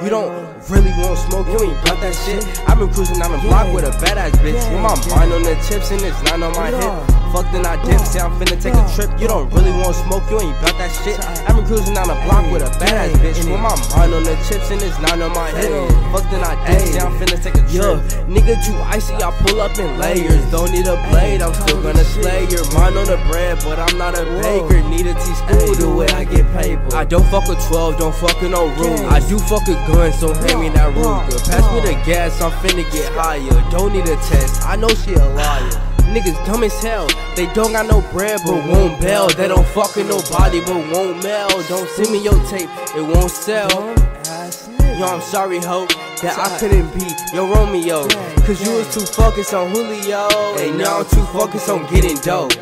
You don't really want smoke, you ain't about that shit. I've been cruising down the block with a badass bitch, with my mind on the chips and it's not on my hip. Fuck then I dip, say I'm finna take a trip. You don't really want smoke, you ain't about that shit. I've been cruising down the block with a badass bitch, with my mind on the chips and it's not on my hip. Fuck then I dip, say I'm finna take a trip. Nigga too icy, I pull up in layers. Don't need a blade, I'm still gonna slay your mind on the bread, but I'm not a baker. Need a T-school the way I get paid. I don't fuck with 12, don't fuck with no rule. I do fuck with guns, so hand me that Ruger. Pass me the gas, I'm finna get higher. Don't need a test, I know she a liar. Niggas dumb as hell, they don't got no bread but won't bail. They don't fuck with nobody but won't mail. Don't send me your tape, it won't sell. Yo, I'm sorry, ho, that I couldn't be your Romeo, cause you was too focused on Julio, and now I'm too focused on getting dope.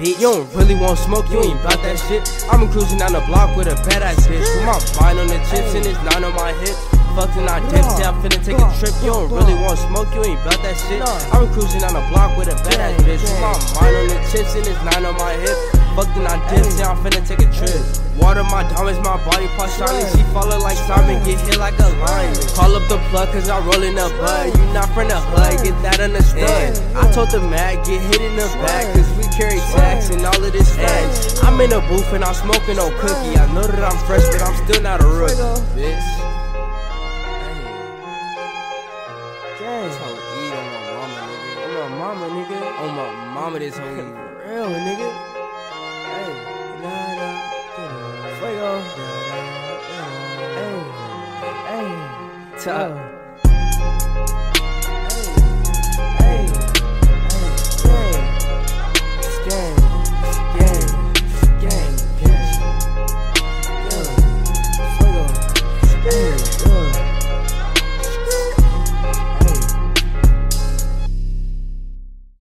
You don't really want smoke, you ain't about that shit. I've been cruising down the block with a badass bitch, with my mind on the chips and it's not on my hip. Fuck then I dip, say I'm finna take a trip. You don't really want smoke, you ain't about that shit. I've been cruising down the block with a badass bitch, with my mind on the chips and it's not on my hip. Fuck then I dip, say I'm finna take a trip. Water my diamonds, my body part shining. She falling like Simon, get hit like a lion. Call up the plug cause I'm rolling up bud. You not from the hood, get that understood. I told the mag, get hit in the back, cause we carry tax and all of this facts. I'm in the booth and I'm smoking no cookie. I know that I'm fresh, but I'm still not a rookie, bitch. This hoe eat on my mama, nigga. On my mama, nigga. On my mama, this hoe eat real, nigga. Hey, Fuego. Hey, top.